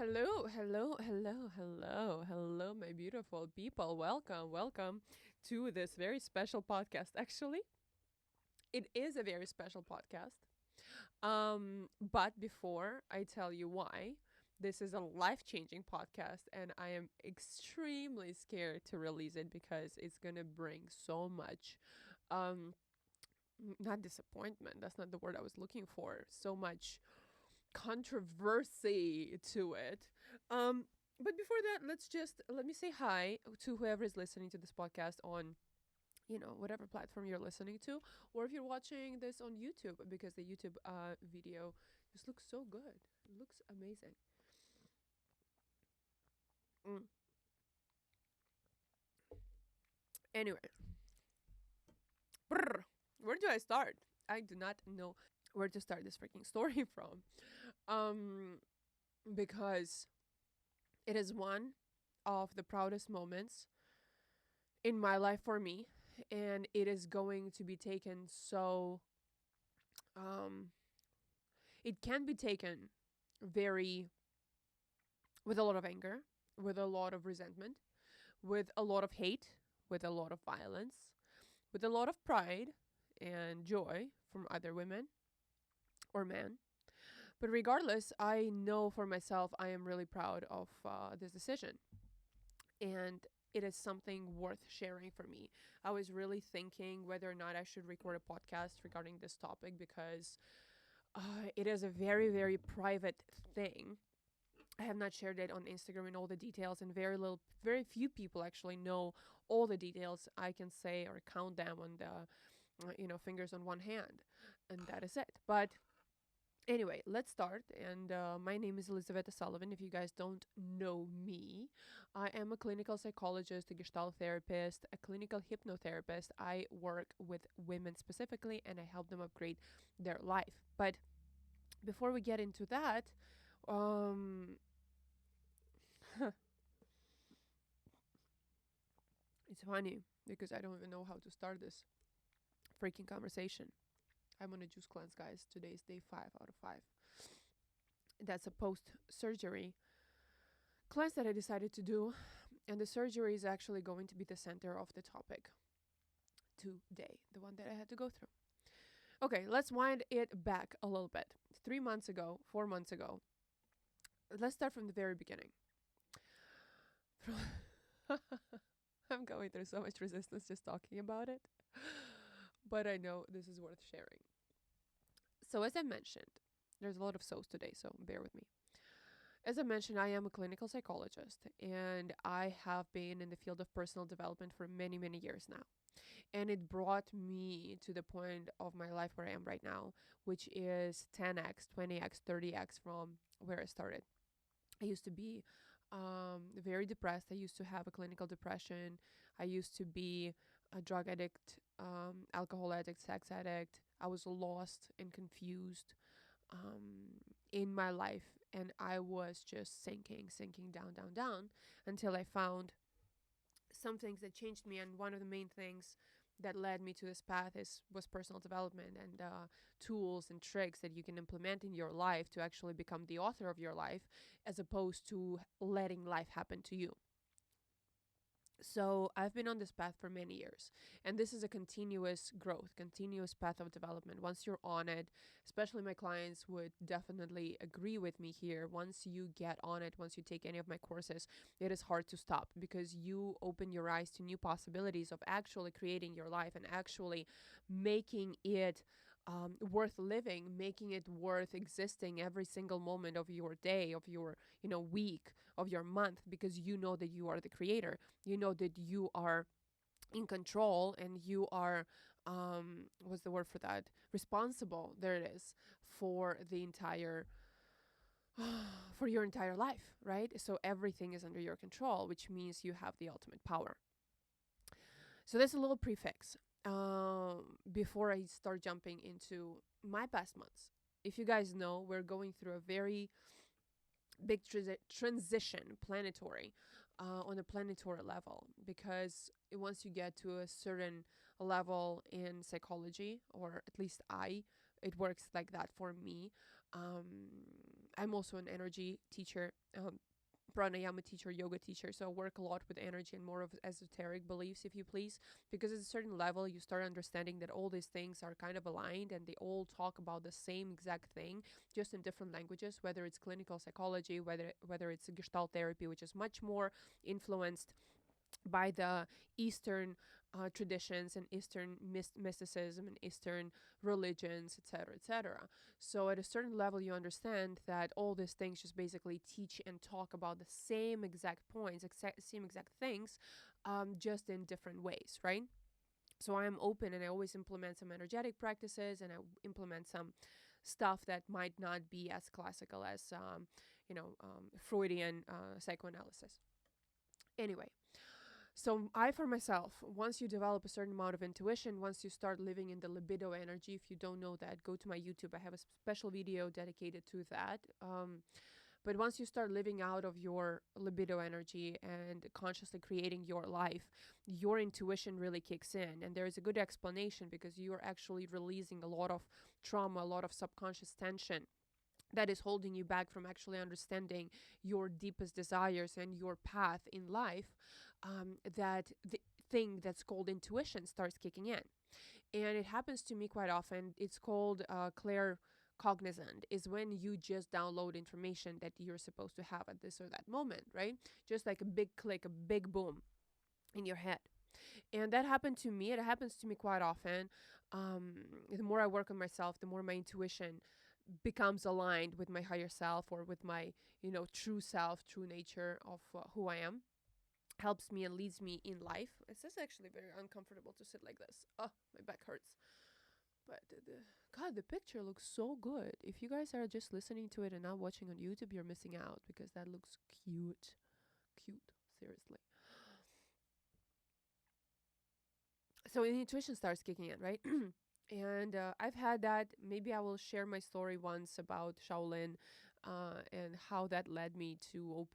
Hello, hello, hello, hello, hello, my beautiful people. Welcome, welcome to this very special podcast. Actually, it is a very special podcast. But before I tell you why, this is a life-changing podcast and I am extremely scared to release it because it's going to bring so much um not disappointment. That's not the word I was looking for. So much controversy to it. Um, but before that, let me say hi to whoever is listening to this podcast on whatever platform you're listening to, or if you're watching this on YouTube because the YouTube video just looks so good. It looks amazing. Mm. Anyway, brr, where do I start? I do not know where to start this freaking story from. Um, because it is one of the proudest moments in my life for me, and it is going to be taken so um it can be taken very with a lot of anger, with a lot of resentment, with a lot of hate, with a lot of violence, with a lot of pride and joy from other women or men. But regardless, I know for myself I am really proud of this decision, and it is something worth sharing for me. I was really thinking whether or not I should record a podcast regarding this topic because it is a very, very private thing. I have not shared it on Instagram in all the details, and very few people actually know all the details. I can say or count them on the, fingers on one hand, and that is it. But anyway, let's start. And my name is Elizabeth Sullivan. If you guys don't know me, I am a clinical psychologist, a gestalt therapist, a clinical hypnotherapist. I work with women specifically and I help them upgrade their life. But before we get into that, um, it's funny because I don't even know how to start this freaking conversation. I'm on a juice cleanse, guys. Today is day 5 out of 5. That's a post surgery cleanse that I decided to do, and the surgery is actually going to be the center of the topic today, the one that I had to go through. Okay, let's wind it back a little bit. 3 months ago, 4 months ago, let's start from the very beginning. I'm going through so much resistance just talking about it, but I know this is worth sharing. So, as I mentioned, there's a lot of so's today, so bear with me. As I mentioned, I am a clinical psychologist and I have been in the field of personal development for many, many years now. And it brought me to the point of my life where I am right now, which is 10x, 20x, 30x from where I started. I used to be very depressed. I used to have a clinical depression. I used to be a drug addict, alcohol addict, sex addict. I was lost and confused in my life, and I was just sinking down, down, down until I found some things that changed me. And one of the main things that led me to this path was personal development and tools and tricks that you can implement in your life to actually become the author of your life, as opposed to letting life happen to you. So I've been on this path for many years, and this is a continuous growth, continuous path of development. Once you're on it, especially my clients would definitely agree with me here. Once you get on it, once you take any of my courses, it is hard to stop because you open your eyes to new possibilities of actually creating your life and actually making it worth living, making it worth existing every single moment of your day, of your week, of your month, because you know that you are the creator. You know that you are in control and you are what's the word for that, responsible, there it is, for the entire for your entire life, right? So everything is under your control, which means you have the ultimate power. So that's a little prefix before I start jumping into my past months. If you guys know, we're going through a very big transition planetary on a planetary level, because once you get to a certain level in psychology, or at least it works like that for me, um, I'm also an energy teacher, pranayama teacher, yoga teacher. So I work a lot with energy and more of esoteric beliefs, if you please, because at a certain level, you start understanding that all these things are kind of aligned and they all talk about the same exact thing, just in different languages, whether it's clinical psychology, whether it's gestalt therapy, which is much more influenced by the Eastern traditions and Eastern mysticism and Eastern religions, etc., etc. So at a certain level, you understand that all these things just basically teach and talk about the same exact points, same exact things, just in different ways, right? So I am open and I always implement some energetic practices and I implement some stuff that might not be as classical as, Freudian psychoanalysis. Anyway, so I, for myself, once you develop a certain amount of intuition, once you start living in the libido energy, if you don't know that, go to my YouTube. I have a special video dedicated to that. But once you start living out of your libido energy and consciously creating your life, your intuition really kicks in. And there is a good explanation because you are actually releasing a lot of trauma, a lot of subconscious tension that is holding you back from actually understanding your deepest desires and your path in life, that the thing that's called intuition starts kicking in. And it happens to me quite often. It's called clair cognizant, is when you just download information that you're supposed to have at this or that moment, right? Just like a big click, a big boom in your head. And that happened to me. It happens to me quite often. The more I work on myself, the more my intuition becomes aligned with my higher self or with my, true self, true nature of who I am. Helps me and leads me in life. This is actually very uncomfortable to sit like this. Oh, my back hurts. But God, the picture looks so good. If you guys are just listening to it and not watching on YouTube, you're missing out because that looks cute. Cute, seriously. So the intuition starts kicking in, right? And I've had that. Maybe I will share my story once about Shaolin, and how that led me to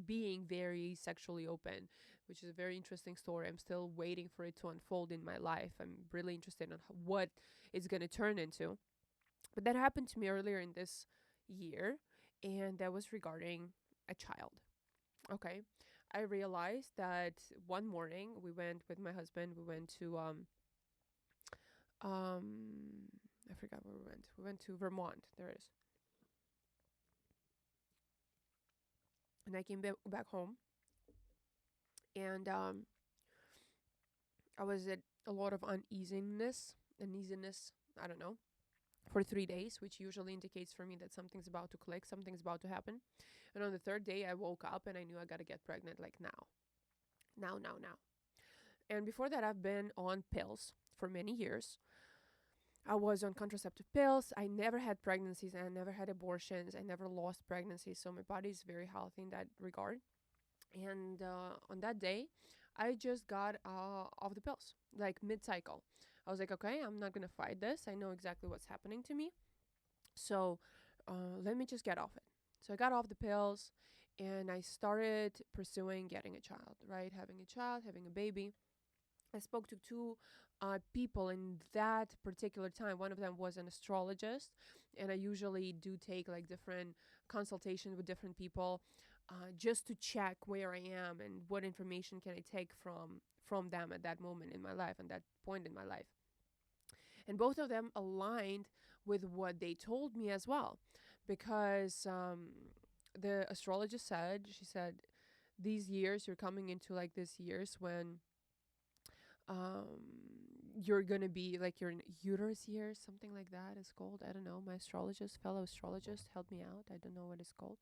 being very sexually open, which is a very interesting story. I'm still waiting for it to unfold in my life. I'm really interested in what it's going to turn into. But that happened to me earlier in this year, and that was regarding a child. Okay. I realized that one morning we went with my husband, we went to um I forgot where we went. We went to Vermont. There it is. And I came back home, and I was at a lot of uneasiness, I don't know, for 3 days, which usually indicates for me that something's about to click, something's about to happen. And on the third day, I woke up and I knew I got to get pregnant like now. Now, now, now. And before that, I've been on pills for many years. I was on contraceptive pills. I never had pregnancies. I never had abortions. I never lost pregnancies. So my body is very healthy in that regard. And on that day, I just got off the pills, like mid-cycle. I was like, okay, I'm not going to fight this. I know exactly what's happening to me. So let me just get off it. So I got off the pills and I started pursuing getting a child, right? Having a child, having a baby. I spoke to two people in that particular time. One of them was an astrologist, and I usually do take like different consultation with different people, just to check where I am and what information can I take from them at that moment in my life and that point in my life. And both of them aligned with what they told me as well, because the astrologist said, she said, these years you're coming into like these years when you're gonna be like your uterus years, something like that is called. I don't know. My fellow astrologist, helped me out. I don't know what it's called.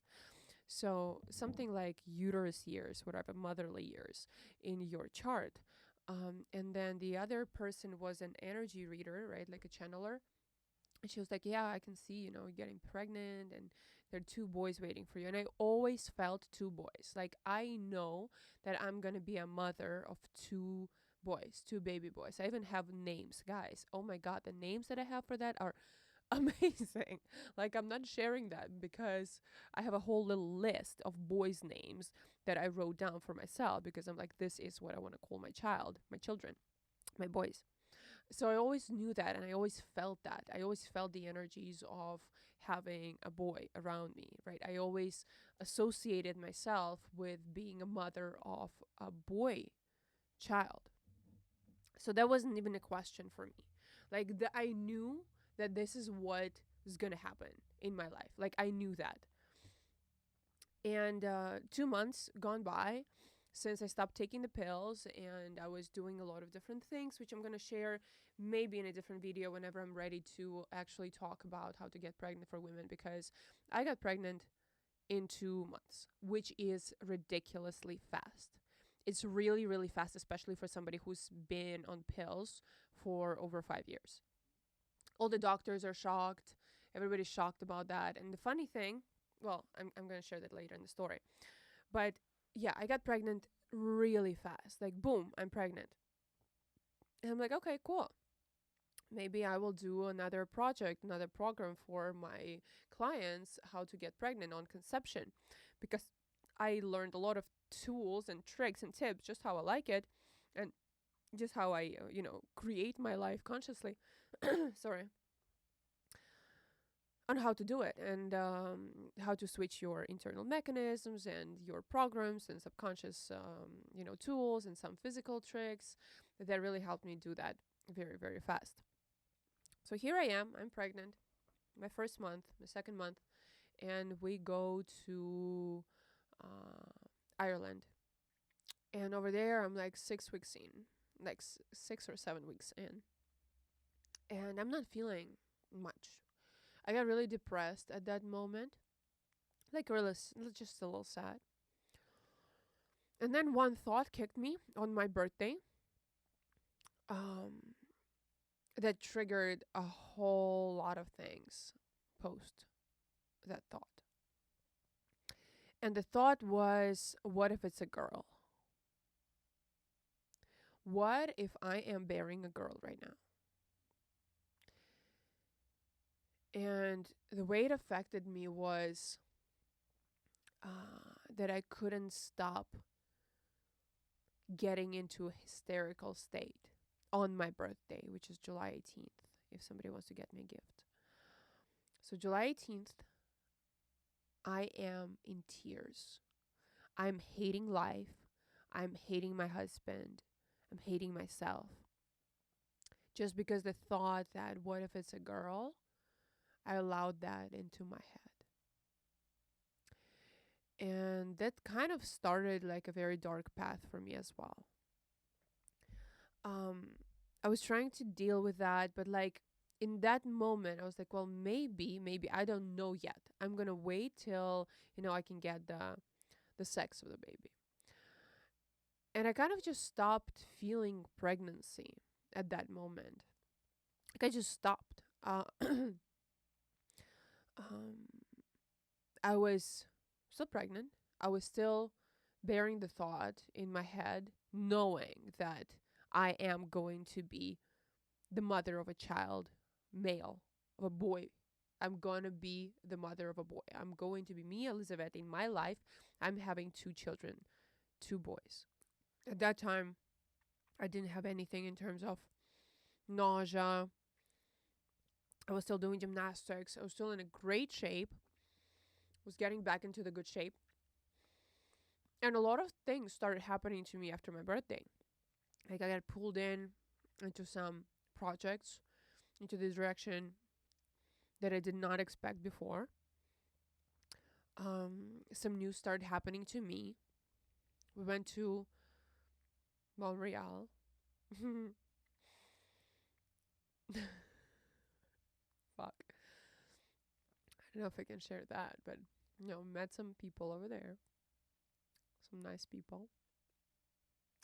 So something like uterus years, whatever, motherly years in your chart. And then the other person was an energy reader, right? Like a channeler. And she was like, yeah, I can see, you're getting pregnant and there are two boys waiting for you. And I always felt two boys. Like, I know that I'm going to be a mother of two boys, two baby boys. I even have names, guys. Oh my God, the names that I have for that are amazing. Like, I'm not sharing that because I have a whole little list of boys' names that I wrote down for myself because I'm like, this is what I want to call my children, my boys. So I always knew that and I always felt that. I always felt the energies of having a boy around me, right? I always associated myself with being a mother of a boy child. So that wasn't even a question for me. Like, I knew that this is what is going to happen in my life. Like, I knew that. And 2 months gone by since I stopped taking the pills, and I was doing a lot of different things, which I'm going to share maybe in a different video whenever I'm ready to actually talk about how to get pregnant for women, because I got pregnant in 2 months, which is ridiculously fast. It's really, really fast, especially for somebody who's been on pills for over 5 years. All the doctors are shocked. Everybody's shocked about that. And the funny thing, well, I'm going to share that later in the story. But yeah, I got pregnant really fast. Like, boom, I'm pregnant. And I'm like, okay, cool. Maybe I will do another project, another program for my clients, how to get pregnant on conception. Because I learned a lot of tools and tricks and tips, just how I like it. And just how I, create my life consciously. Sorry. On how to do it, and how to switch your internal mechanisms and your programs and subconscious tools and some physical tricks that really helped me do that very, very fast. So here I am, I'm pregnant, my first month, my second month, and we go to Ireland. And over there I'm like 6 weeks in, like 6 or 7 weeks in, and I'm not feeling much. I got really depressed at that moment, like really, just a little sad. And then one thought kicked me on my birthday, um, that triggered a whole lot of things post that thought. And the thought was, what if it's a girl? What if I am bearing a girl right now? And the way it affected me was that I couldn't stop getting into a hysterical state on my birthday, which is July 18th, if somebody wants to get me a gift. So July 18th, I am in tears. I'm hating life. I'm hating my husband. I'm hating myself. Just because the thought that what if it's a girl, I allowed that into my head. And that kind of started like a very dark path for me as well. I was trying to deal with that, but like in that moment, I was like, well, maybe, I don't know yet. I'm gonna wait till, I can get the sex of the baby. And I kind of just stopped feeling pregnancy at that moment. Like I just stopped. I was still pregnant. I was still bearing the thought in my head, knowing that I am going to be the mother of a child, male, of a boy. I'm going to be the mother of a boy. I'm going to be me, Elizabeth, in my life. I'm having 2 children, 2 boys. At that time, I didn't have anything in terms of nausea. I was still doing gymnastics. I was still in a great shape. Was getting back into the good shape. And a lot of things started happening to me after my birthday. Like I got pulled into some projects, into this direction that I did not expect before. Some news started happening to me. We went to Montreal. Fuck. I don't know if I can share that, but met some people over there. Some nice people.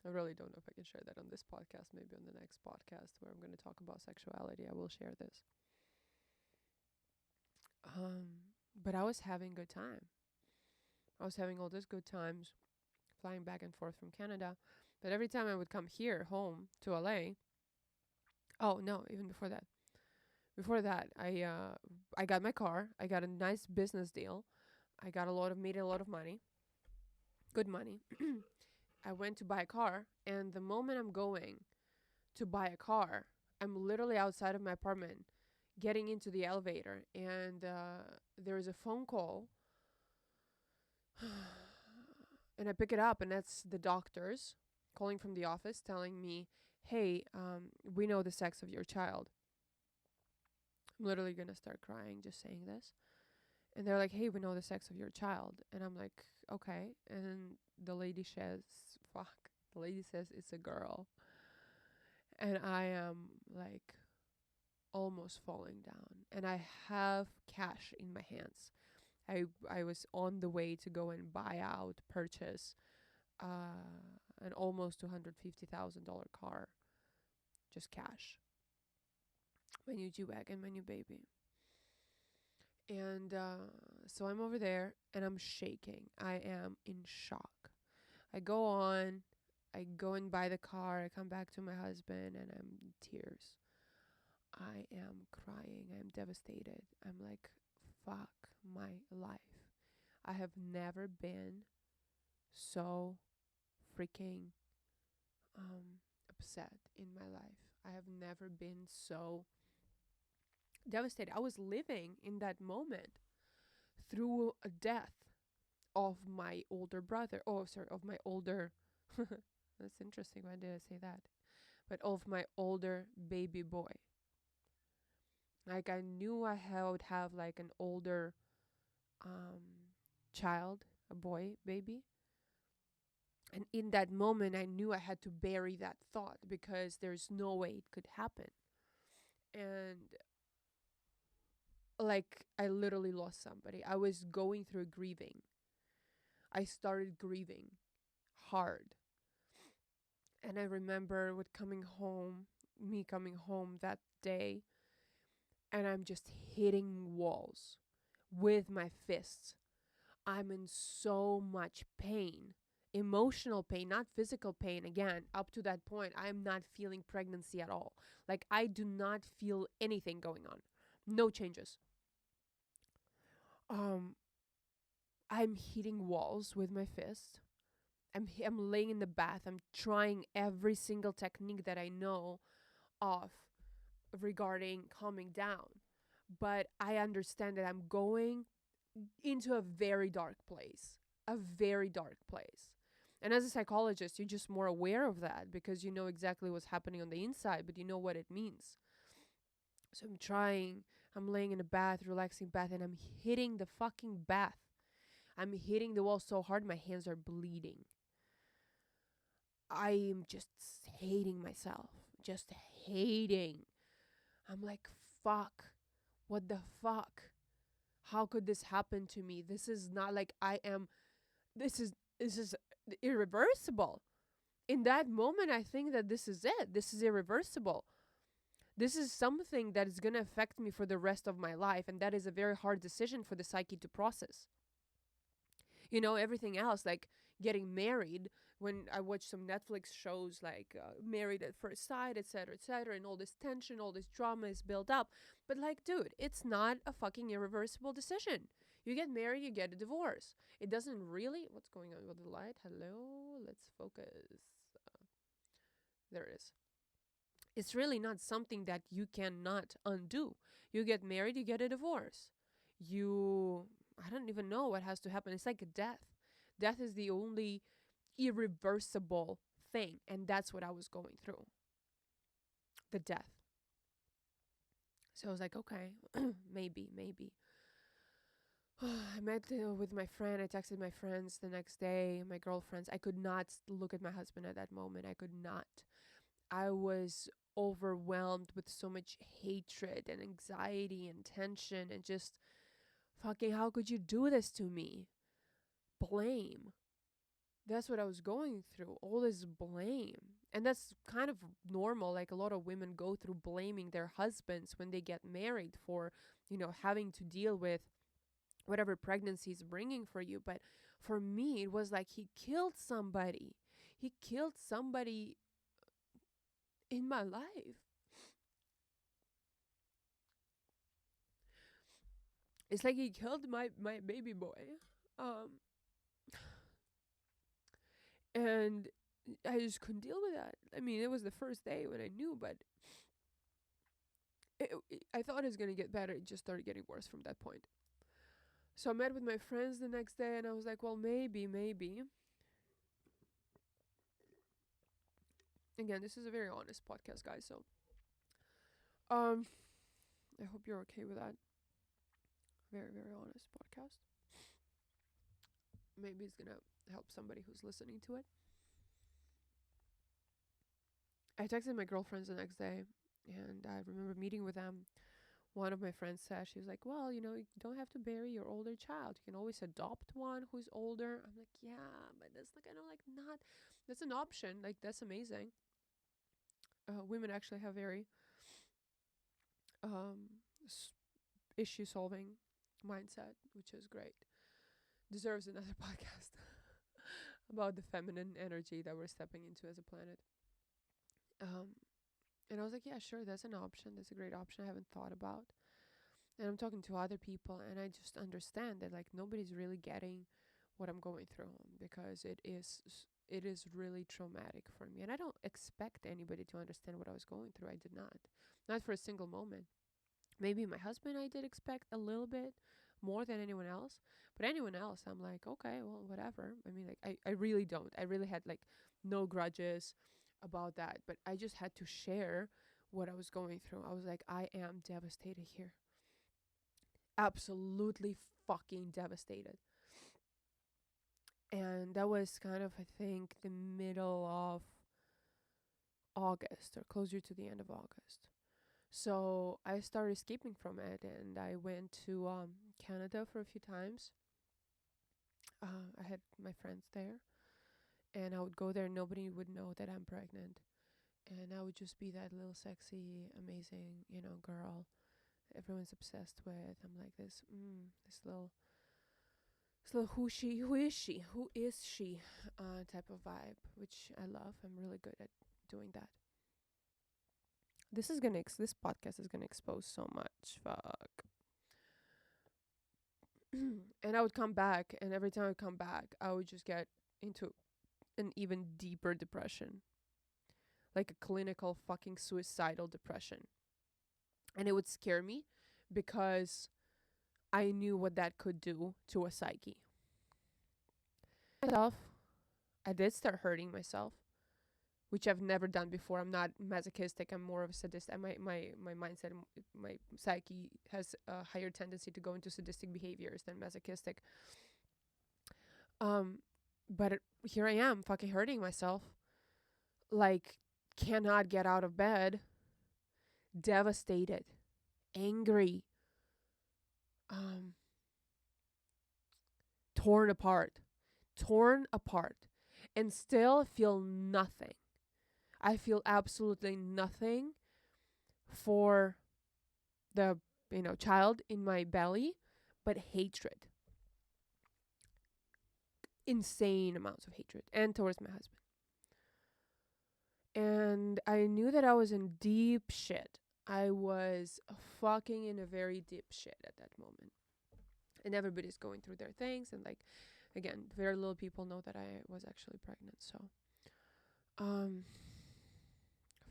I really don't know if I can share that on this podcast. Maybe on the next podcast where I'm going to talk about sexuality, I will share this. But I was having good time. I was having all these good times, flying back and forth from Canada. But every time I would come here, home to LA. Oh no, even before that. Before that, I got my car. I got a nice business deal. I made a lot of money. Good money. I went to buy a car, and the moment I'm going to buy a car, I'm literally outside of my apartment getting into the elevator, and there is a phone call, and I pick it up, and that's the doctors calling from the office telling me, "Hey, we know the sex of your child." I'm literally gonna start crying just saying this. And they're like, "Hey, we know the sex of your child." And I'm like, "Okay." And then the lady says, "Fuck." The lady says it's a girl. And I am like almost falling down. And I have cash in my hands. I was on the way to go and buy out, purchase an almost $250,000 car, just cash. My new G Wagon, my new baby. And so I'm over there and I'm shaking. I am in shock. I go on, I go and buy the car. I come back to my husband and I'm in tears. I am crying. I'm devastated. I'm like, fuck my life. I have never been so freaking upset in my life. I have never been so devastated. I was living in that moment through a death of my older brother. Oh, sorry, of my older. That's interesting. Why did I say that? But of my older baby boy. Like I knew would have like an older child, a boy, baby. And in that moment, I knew I had to bury that thought because there's no way it could happen. And like I literally lost somebody. I was going through grieving. I started grieving hard. And I remember me coming home that day, and I'm just hitting walls with my fists. I'm in so much pain, emotional pain, not physical pain. Again, up to that point, I am not feeling pregnancy at all. Like, I do not feel anything going on. No changes. Um, I'm hitting walls with my fist. I'm laying in the bath. I'm trying every single technique that I know of regarding calming down. But I understand that I'm going into a very dark place, a very dark place. And as a psychologist, you're just more aware of that because you know exactly what's happening on the inside, but you know what it means. So I'm laying in a bath, relaxing bath, and I'm hitting the fucking bath. I'm hitting the wall so hard my hands are bleeding. I am just hating myself, just hating. I'm like, fuck, what the fuck? How could this happen to me? This is not like this is irreversible. In that moment, I think that this is it. This is irreversible. This is something that is going to affect me for the rest of my life. And that is a very hard decision for the psyche to process. You know, everything else, like getting married, when I watch some Netflix shows like Married at First Sight, etc., and all this tension, all this drama is built up. But like, dude, it's not a fucking irreversible decision. You get married, you get a divorce. It doesn't really. What's going on with the light? Hello, let's focus. There it is. It's really not something that you cannot undo. You get married, you get a divorce. I don't even know what has to happen. It's like a death. Death is the only irreversible thing. And that's what I was going through. The death. So I was like, okay, maybe. I met with my friend. I texted my friends the next day, my girlfriends. I could not look at my husband at that moment. I could not. I was overwhelmed with so much hatred and anxiety and tension and just fucking, how could you do this to me? Blame. That's what I was going through. All this blame. And that's kind of normal. Like a lot of women go through blaming their husbands when they get married for, having to deal with whatever pregnancy is bringing for you. But for me, it was like he killed somebody. He killed somebody in my life. It's like he killed my baby boy. And I just couldn't deal with that. I mean, it was the first day when I knew, but I thought it was gonna get better. It just started getting worse from that point. So I met with my friends the next day, and I was like, well, maybe. Again, this is a very honest podcast, guys. So, um, I hope you're okay with that. Very, very honest podcast. Maybe it's gonna help somebody who's listening to it. I texted my girlfriends the next day, and I remember meeting with them. One of my friends said, she was like, well, you don't have to bury your older child. You can always adopt one who's older. I'm like, yeah, but that's like, I know, like, not, that's an option. Like, that's amazing. Women actually have very um, s- issue solving mindset, which is great. Deserves another podcast about the feminine energy that we're stepping into as a planet. Um, and I was like, yeah, sure, that's an option. That's a great option I haven't thought about. And I'm talking to other people, and I just understand that like nobody's really getting what I'm going through, because it is really traumatic for me, and I don't expect anybody to understand what I was going through. I did not for a single moment. Maybe my husband I did expect a little bit more than anyone else, but anyone else I'm like, okay, well, whatever. I mean, like, I really don't. I really had like no grudges about that, but I just had to share what I was going through. I was like, I am devastated here. Absolutely fucking devastated. And that was kind of, I think, the middle of August or closer to the end of August. So I started escaping from it, and I went to Canada for a few times. I had my friends there, and I would go there. Nobody would know that I'm pregnant, and I would just be that little sexy, amazing, girl everyone's obsessed with. I'm like this little who is she type of vibe, which I love. I'm really good at doing that. This podcast is gonna expose so much. Fuck. And I would come back, and every time I would come back, I would just get into an even deeper depression, like a clinical fucking suicidal depression. And it would scare me because I knew what that could do to a psyche. Myself, I did start hurting myself, which I've never done before. I'm not masochistic. I'm more of a sadist. And my mindset, my psyche has a higher tendency to go into sadistic behaviors than masochistic. Um, but here I am, fucking hurting myself. Like, cannot get out of bed, devastated, angry, um, torn apart, torn apart, and still feel nothing. I feel absolutely nothing for the child in my belly, but hatred, insane amounts of hatred, and towards my husband. And I knew that I was in deep shit. I was fucking in a very deep shit at that moment. And everybody's going through their things, and like, again, very little people know that I was actually pregnant. So um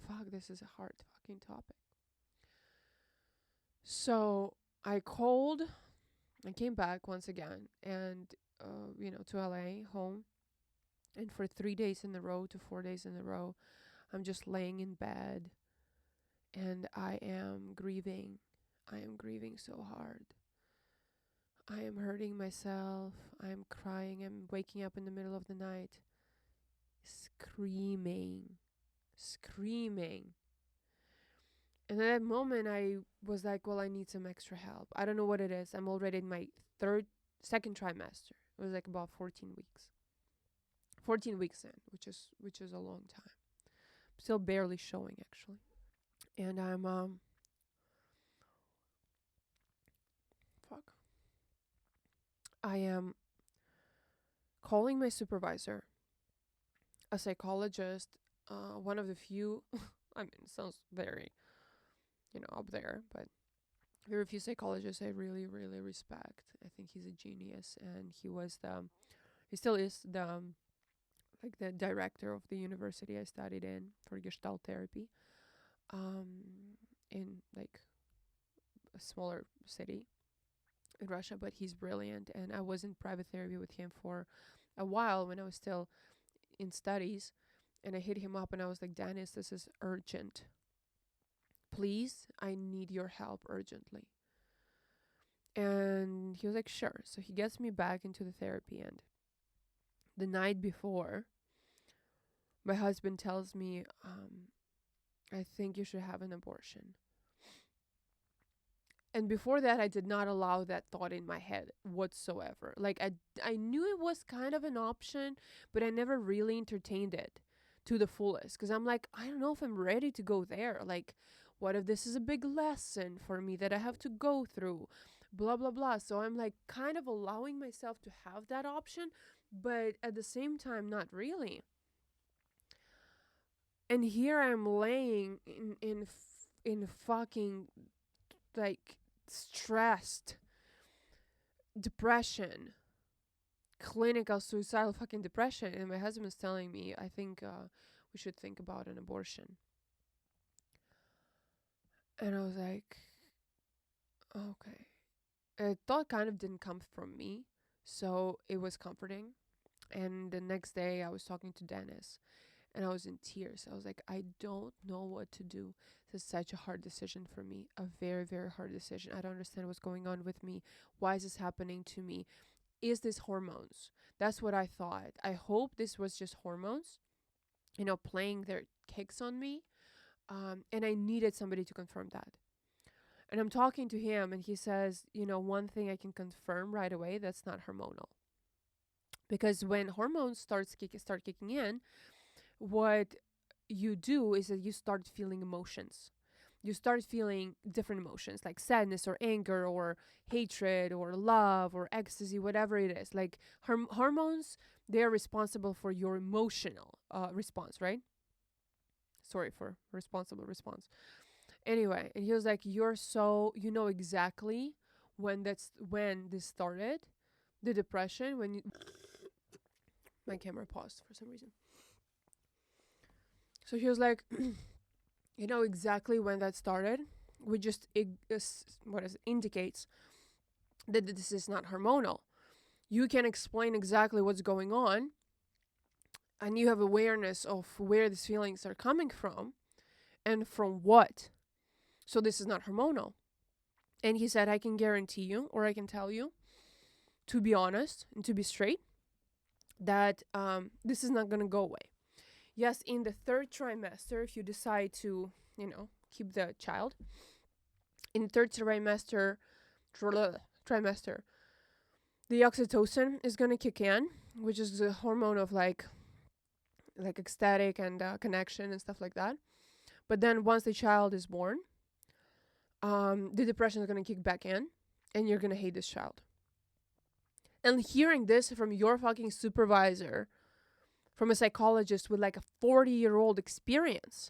fuck, this is a hard fucking topic. So I called. I came back once again, and to LA, home. And for 3 days in a row to 4 days in a row, I'm just laying in bed, and I am grieving. I am grieving so hard. I am hurting myself. I am crying. I'm waking up in the middle of the night, screaming, screaming. And at that moment, I was like, well, I need some extra help. I don't know what it is. I'm already in my second trimester. It was like about 14 weeks. 14 weeks in, which is a long time. Still barely showing, actually. And I'm fuck. I am calling my supervisor, a psychologist, one of the few. I mean, it sounds very, up there, but very few psychologists I really, really respect. I think he's a genius, and he still is like the director of the university I studied in for Gestalt therapy, in like a smaller city in Russia, but he's brilliant. And I was in private therapy with him for a while when I was still in studies. And I hit him up and I was like, Dennis, this is urgent. Please, I need your help urgently. And he was like, sure. So he gets me back into the therapy. And the night before, my husband tells me, I think you should have an abortion. And before that, I did not allow that thought in my head whatsoever. Like, I knew it was kind of an option, but I never really entertained it to the fullest. Because I'm like, I don't know if I'm ready to go there. Like, what if this is a big lesson for me that I have to go through? Blah, blah, blah. So I'm like kind of allowing myself to have that option, but at the same time, not really. And here I'm laying in fucking like stressed depression, clinical suicidal fucking depression, and my husband's telling me, I think we should think about an abortion. And I was like, okay. The thought kind of didn't come from me, so it was comforting. And the next day I was talking to Dennis and I was in tears. I was like, I don't know what to do. This is such a hard decision for me. A very, very hard decision. I don't understand what's going on with me. Why is this happening to me? Is this hormones? That's what I thought. I hope this was just hormones, playing their kicks on me. And I needed somebody to confirm that. And I'm talking to him and he says, one thing I can confirm right away, that's not hormonal. Because when hormones start kicking in, what you do is that you start feeling emotions. You start feeling different emotions like sadness or anger or hatred or love or ecstasy, whatever it is. Like hormones, they are responsible for your emotional response, right? Sorry for responsible response. Anyway, and he was like, you know exactly when this started, the depression, when you... My camera paused for some reason. So he was like, you know exactly when that started, which just indicates that this is not hormonal. You can explain exactly what's going on, and you have awareness of where these feelings are coming from, and from what. So this is not hormonal. And he said, I can guarantee you, or I can tell you, to be honest and to be straight, that this is not going to go away. Yes, in the third trimester, if you decide to, keep the child, in the third trimester, the oxytocin is going to kick in, which is the hormone of like ecstatic and connection and stuff like that. But then once the child is born, the depression is going to kick back in and you're going to hate this child. And hearing this from your fucking supervisor, from a psychologist with like a 40-year-old experience,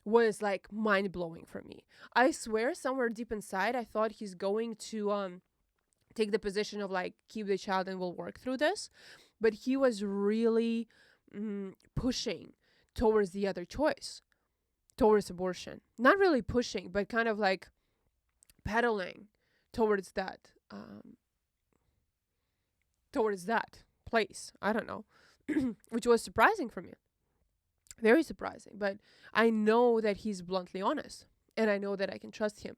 was like mind-blowing for me. I swear somewhere deep inside I thought he's going to take the position of like, keep the child and we'll work through this. But he was really pushing towards the other choice, towards abortion. Not really pushing, but kind of like pedaling towards that place. I don't know. Which was surprising for me. Very surprising. But I know that he's bluntly honest. And I know that I can trust him.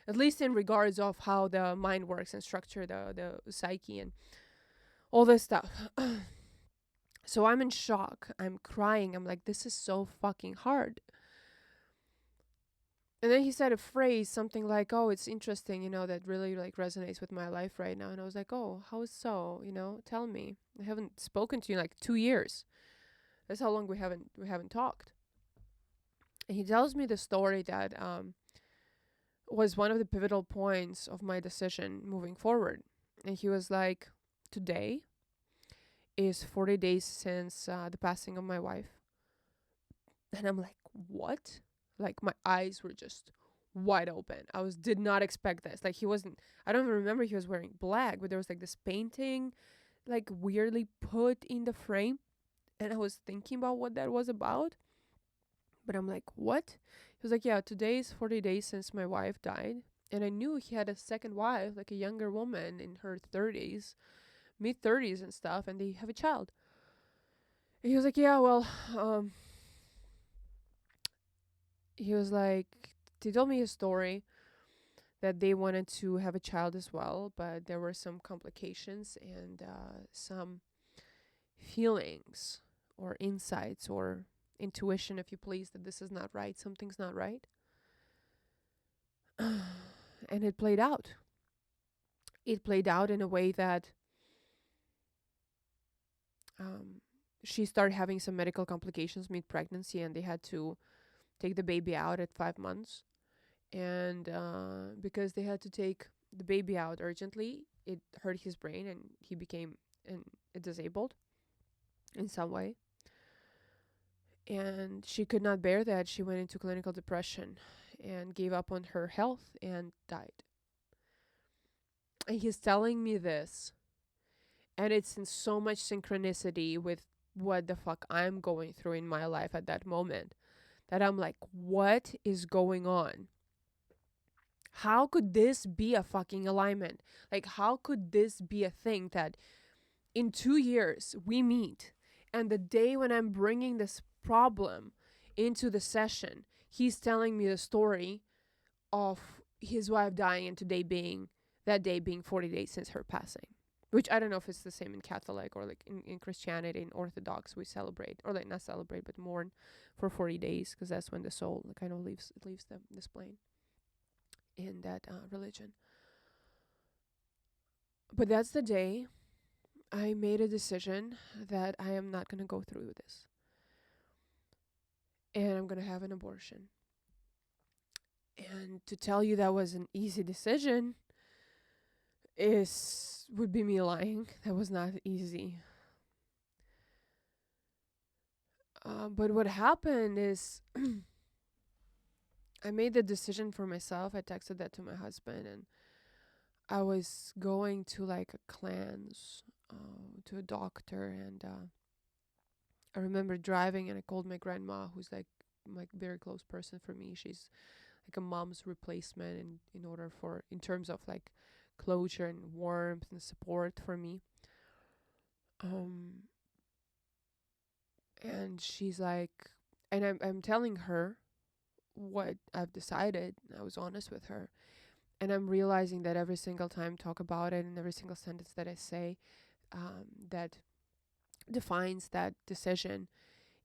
At least in regards of how the mind works and structure the psyche and all this stuff. So I'm in shock. I'm crying. I'm like, this is so fucking hard. And then he said a phrase, something like, oh, it's interesting, that really like resonates with my life right now. And I was like, oh, how so? Tell me. I haven't spoken to you in like 2 years. That's how long we haven't talked. And he tells me the story that was one of the pivotal points of my decision moving forward. And he was like, today is 40 days since the passing of my wife. And I'm like, what? Like my eyes were just wide open. Did not expect this. Like I don't even remember he was wearing black, but there was like this painting like weirdly put in the frame. And I was thinking about what that was about. But I'm like, what? He was like, yeah, today is 40 days since my wife died. And I knew he had a second wife, like a younger woman in her 30s, mid 30s and stuff, and they have a child. And he was like, yeah, well, he was like, they told me his story that they wanted to have a child as well, but there were some complications and some feelings or insights or intuition, if you please, that this is not right, something's not right. And it played out. It played out in a way that she started having some medical complications mid pregnancy, and they had to take the baby out at 5 months. And because they had to take the baby out urgently, it hurt his brain, and he became disabled in some way. And she could not bear that. She went into clinical depression and gave up on her health and died. And he's telling me this, and it's in so much synchronicity with what the fuck I'm going through in my life at that moment, that I'm like, what is going on? How could this be a fucking alignment? Like, how could this be a thing that in 2 years we meet, and the day when I'm bringing this problem into the session, he's telling me the story of his wife dying, and that day being 40 days since her passing. Which I don't know if it's the same in Catholic or like in Christianity, in Orthodox, we celebrate, or like not celebrate, but mourn for 40 days, because that's when the soul kind of leaves this plane in that religion. But that's the day I made a decision that I am not going to go through with this. And I'm going to have an abortion. And to tell you that was an easy decision would be me lying. That was not easy. But what happened is I made the decision for myself. I texted that to my husband, and I was going to like a cleanse, to a doctor, and I remember driving, and I called my grandma, who's like my very close person for me. She's like a mom's replacement in terms of like closure and warmth and support for me. And she's like, and I'm telling her what I've decided. I was honest with her. And I'm realizing that every single time I talk about it, and every single sentence that I say that defines that decision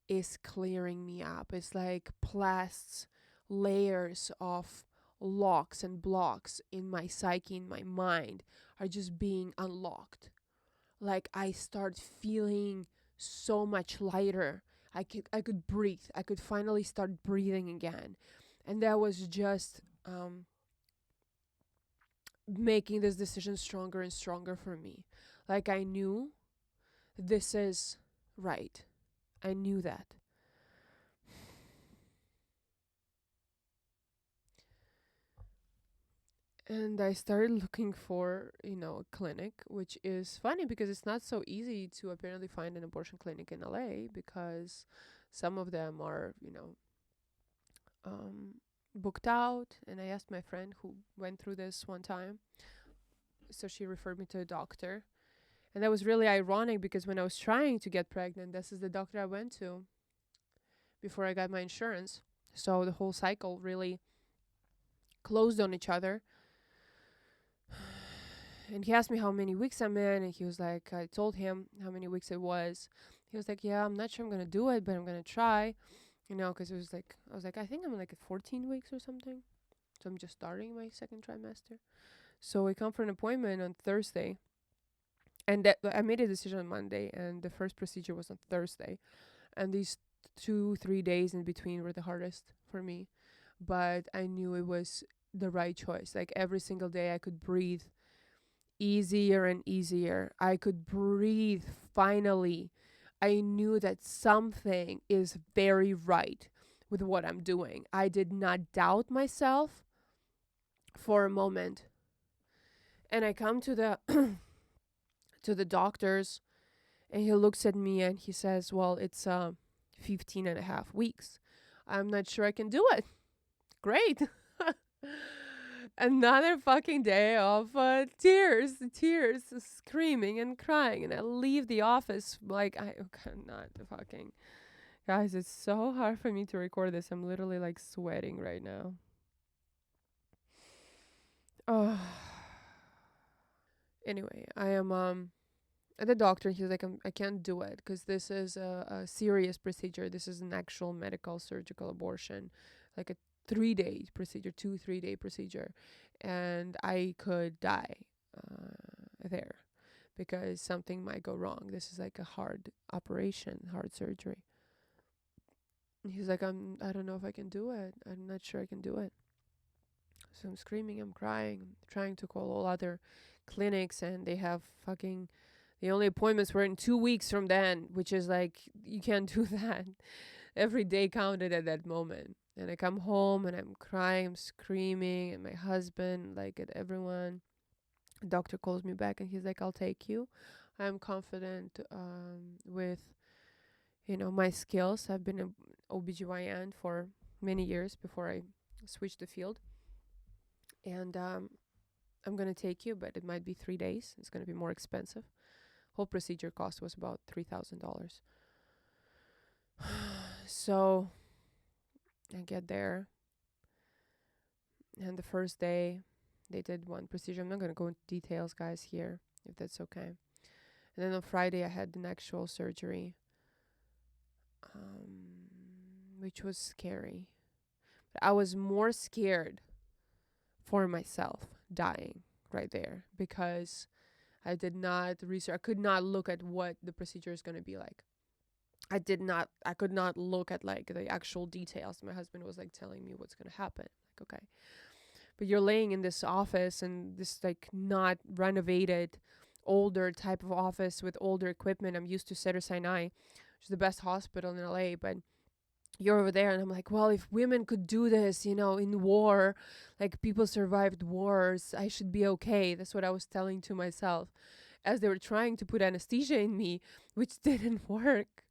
is clearing me up. It's like plasts, layers of locks and blocks in my psyche, in my mind, are just being unlocked. Like I start feeling so much lighter. I could breathe. I could finally start breathing again. And that was just making this decision stronger and stronger for me. Like I knew this is right. I knew that. And I started looking for, a clinic, which is funny because it's not so easy to apparently find an abortion clinic in LA, because some of them are, booked out. And I asked my friend who went through this one time. So she referred me to a doctor. And that was really ironic because when I was trying to get pregnant, this is the doctor I went to before I got my insurance. So the whole cycle really closed on each other. And he asked me how many weeks I'm in, and he was like, I told him how many weeks it was. He was like, yeah, I'm not sure I'm going to do it, but I'm going to try, because it was like, I was like, I think I'm like at 14 weeks or something. So I'm just starting my second trimester. So I come for an appointment on Thursday, and that I made a decision on Monday, and the first procedure was on Thursday. And these 2-3 days in between were the hardest for me, but I knew it was the right choice. Like every single day I could breathe easier and easier. I could breathe finally. I knew that something is very right with what I'm doing. I did not doubt myself for a moment. And I come to the to the doctors, and he looks at me and he says, well, it's 15 and a half weeks. I'm not sure I can do it. Great. Another fucking day of tears, screaming and crying. And I leave the office like I cannot fucking. Guys, it's so hard for me to record this. I'm literally like sweating right now. Oh. Anyway, I am at the doctor. He's like, I can't do it because this is a serious procedure. This is an actual medical surgical abortion, like a 3 day procedure, 2 3 day procedure, and I could die there because something might go wrong. This is like a hard operation, hard surgery. And he's like, I don't know if I can do it. I'm not sure I can do it. So I'm screaming, I'm crying, I'm trying to call all other clinics, and they have fucking the only appointments were in 2 weeks from then, which is like you can't do that. Every day counted at that moment. And I come home and I'm crying, I'm screaming, and my husband, like at everyone. The doctor calls me back and he's like, I'll take you. I'm confident with my skills. I've been an OBGYN for many years before I switched the field. And I'm going to take you, but it might be 3 days. It's going to be more expensive. Whole procedure cost was about $3,000. So I get there. And the first day, they did one procedure. I'm not going to go into details, guys, here, if that's okay. And then on Friday, I had an actual surgery, which was scary. But I was more scared for myself dying right there because I did not research. I could not look at what the procedure is going to be like. I could not look at like the actual details. My husband was like telling me what's going to happen. Like, okay. But you're laying in this office and this like not renovated, older type of office with older equipment. I'm used to Cedars-Sinai, which is the best hospital in LA, but you're over there, and I'm like, well, if women could do this, in war, like people survived wars, I should be okay. That's what I was telling to myself as they were trying to put anesthesia in me, which didn't work.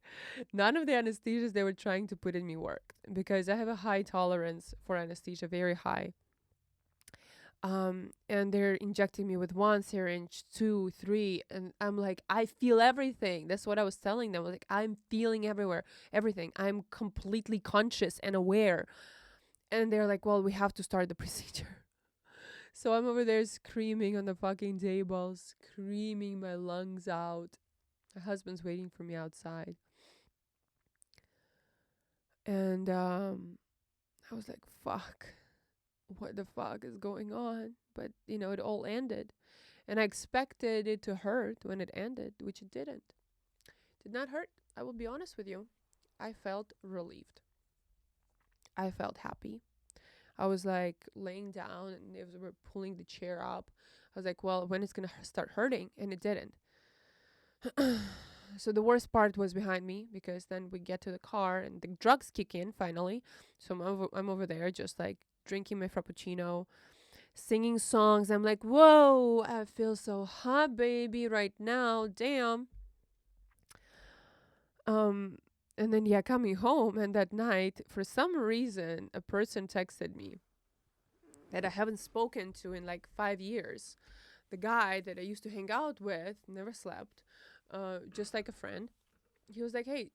None of the anesthesias they were trying to put in me worked because I have a high tolerance for anesthesia, very high. And they're injecting me with 1 syringe, 2, 3, and I'm like, I feel everything. That's what I was telling them. I was like, I'm feeling everything. I'm completely conscious and aware. And they're like, well, we have to start the procedure. So I'm over there screaming on the fucking table, screaming my lungs out. My husband's waiting for me outside. And I was like, fuck. What the fuck is going on? But it all ended, and I expected it to hurt when it ended, which it didn't. Did not hurt. I will be honest with you. I felt relieved. I felt happy. I was like laying down, and they were pulling the chair up. I was like, well, when it's gonna start hurting? And it didn't. So the worst part was behind me, because then we get to the car and the drugs kick in finally. So I'm over there just like drinking my frappuccino, singing songs. I'm like, whoa, I feel so hot, baby, right now. Damn. And then coming home, and that night, for some reason, a person texted me that I haven't spoken to in like 5 years. The guy that I used to hang out with, never slept, just like a friend. He was like, hey,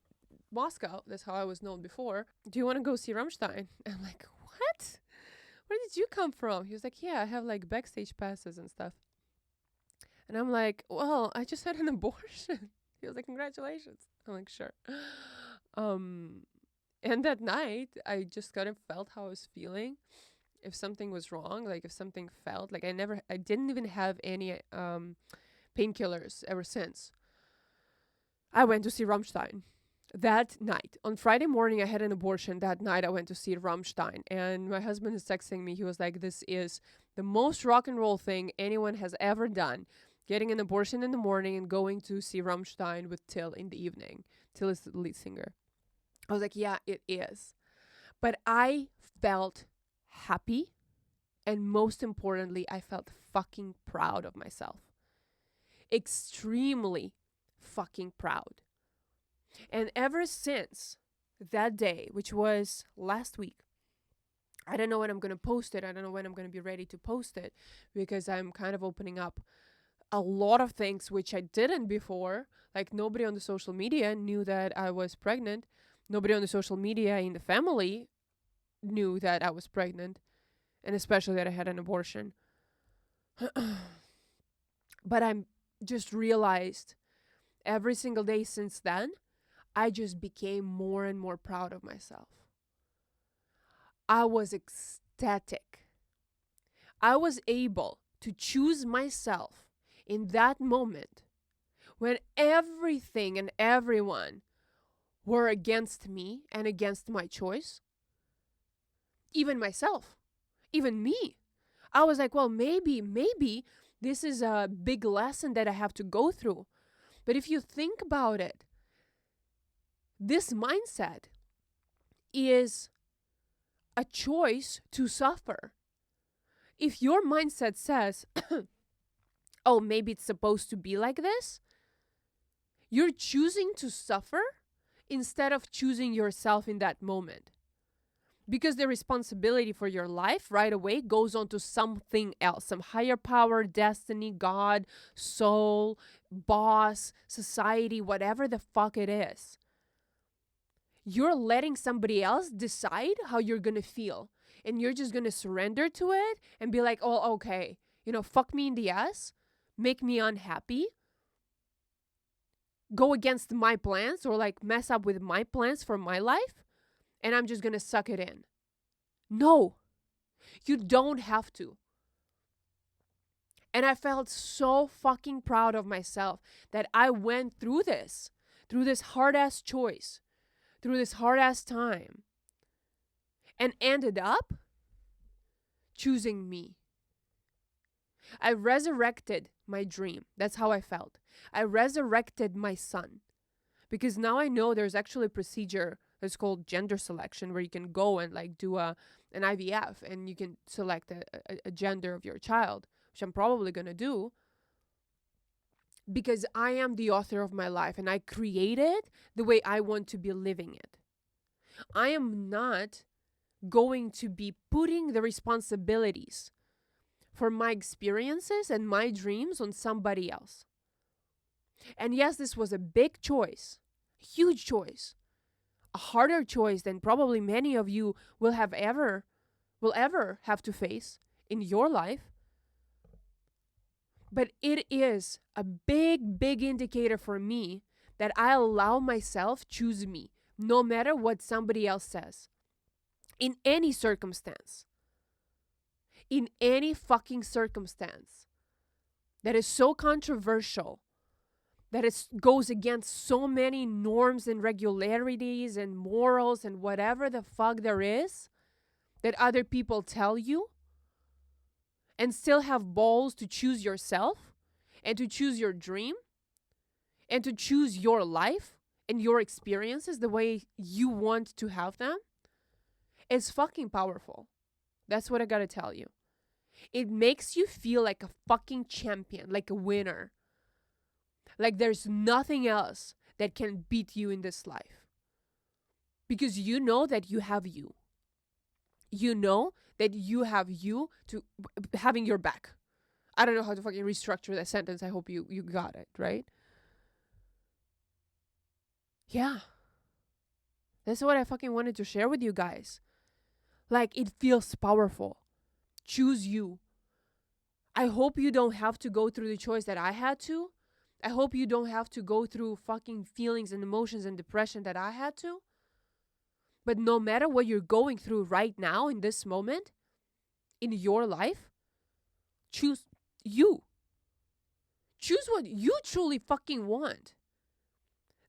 Moscow, that's how I was known before. Do you want to go see Rammstein? I'm like, what? Where did you come from? He was like, yeah, I have like backstage passes and stuff. And I'm like, well, I just had an abortion. He was like, congratulations. I'm like, sure. And that night, I just kind of felt how I was feeling. If something was wrong, like if something felt like I didn't even have any painkillers ever since. I went to see Rammstein. That night, on Friday morning, I had an abortion. That night, I went to see Rammstein. And my husband is texting me. He was like, this is the most rock and roll thing anyone has ever done. Getting an abortion in the morning and going to see Rammstein with Till in the evening. Till is the lead singer. I was like, yeah, it is. But I felt happy. And most importantly, I felt fucking proud of myself. Extremely fucking proud. And ever since that day, which was last week, I don't know when I'm going to post it. I don't know when I'm going to be ready to post it, because I'm kind of opening up a lot of things which I didn't before. Like, nobody on the social media knew that I was pregnant. Nobody on the social media in the family knew that I was pregnant, and especially that I had an abortion. But I'm just realized every single day since then, I just became more and more proud of myself. I was ecstatic. I was able to choose myself in that moment when everything and everyone were against me and against my choice. Even myself, even me. I was like, well, maybe this is a big lesson that I have to go through. But if you think about it, this mindset is a choice to suffer. If your mindset says, oh, maybe it's supposed to be like this, you're choosing to suffer instead of choosing yourself in that moment. Because the responsibility for your life right away goes on to something else, some higher power, destiny, God, soul, boss, society, whatever the fuck it is. You're letting somebody else decide how you're going to feel. And you're just going to surrender to it and be like, oh, okay, fuck me in the ass, make me unhappy, go against my plans, or like mess up with my plans for my life, and I'm just going to suck it in. No, you don't have to. And I felt so fucking proud of myself that I went through this hard-ass choice, through this hard-ass time, and ended up choosing me. I resurrected my dream. That's how I felt. I resurrected my son. Because now I know there's actually a procedure that's called gender selection, where you can go and like do an IVF, and you can select a gender of your child, which I'm probably going to do, because I am the author of my life and I created the way I want to be living it. I am not going to be putting the responsibilities for my experiences and my dreams on somebody else. And yes, this was a big choice, huge choice, a harder choice than probably many of you will ever have to face in your life. But it is a big, big indicator for me that I allow myself choose me, no matter what somebody else says, in any circumstance. In any fucking circumstance that is so controversial, that it goes against so many norms and regularities and morals and whatever the fuck there is that other people tell you, and still have balls to choose yourself and to choose your dream and to choose your life and your experiences the way you want to have them, is fucking powerful. That's what I gotta tell you. It makes you feel like a fucking champion, like a winner. Like there's nothing else that can beat you in this life. Because you know that you have you. You know that you have you to having your back. I don't know how to fucking restructure that sentence. I hope you got it, right? Yeah. That's what I fucking wanted to share with you guys. Like, it feels powerful. Choose you. I hope you don't have to go through the choice that I had to. I hope you don't have to go through fucking feelings and emotions and depression that I had to. But no matter what you're going through right now in this moment, in your life, choose you. Choose what you truly fucking want.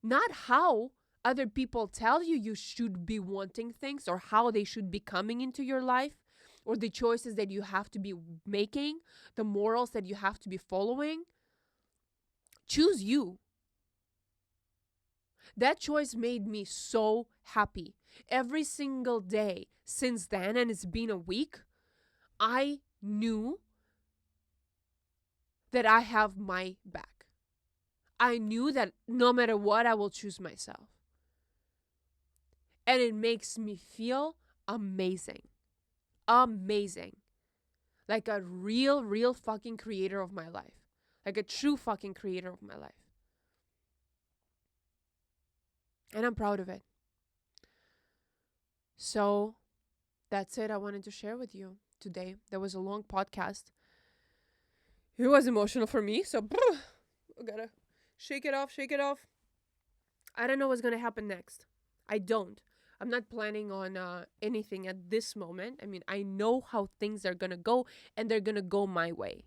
Not how other people tell you you should be wanting things, or how they should be coming into your life, or the choices that you have to be making, the morals that you have to be following. Choose you. That choice made me so happy. Every single day since then, and it's been a week, I knew that I have my back. I knew that no matter what, I will choose myself. And it makes me feel amazing. amazing. Like a real fucking creator of my life. Like a true fucking creator of my life. And I'm proud of it. So that's it I wanted to share with you today. That was a long podcast. It was emotional for me, so I gotta shake it off. I don't know what's gonna happen next. I don't. I'm not planning on anything at this moment. I mean, I know how things are gonna go, and they're gonna go my way.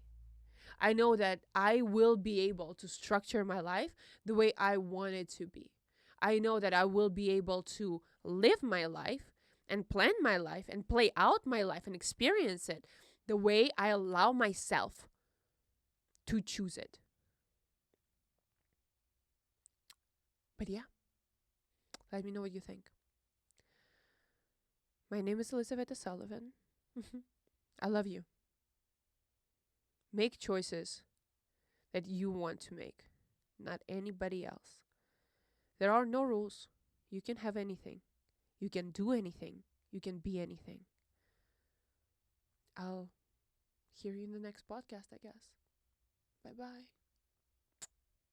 I know that I will be able to structure my life the way I want it to be. I know that I will be able to live my life and plan my life and play out my life and experience it the way I allow myself to choose it. But yeah, let me know what you think. My name is Elizabeth Sullivan. I love you. Make choices that you want to make, not anybody else. There are no rules. You can have anything. You can do anything. You can be anything. I'll hear you in the next podcast, I guess. Bye bye.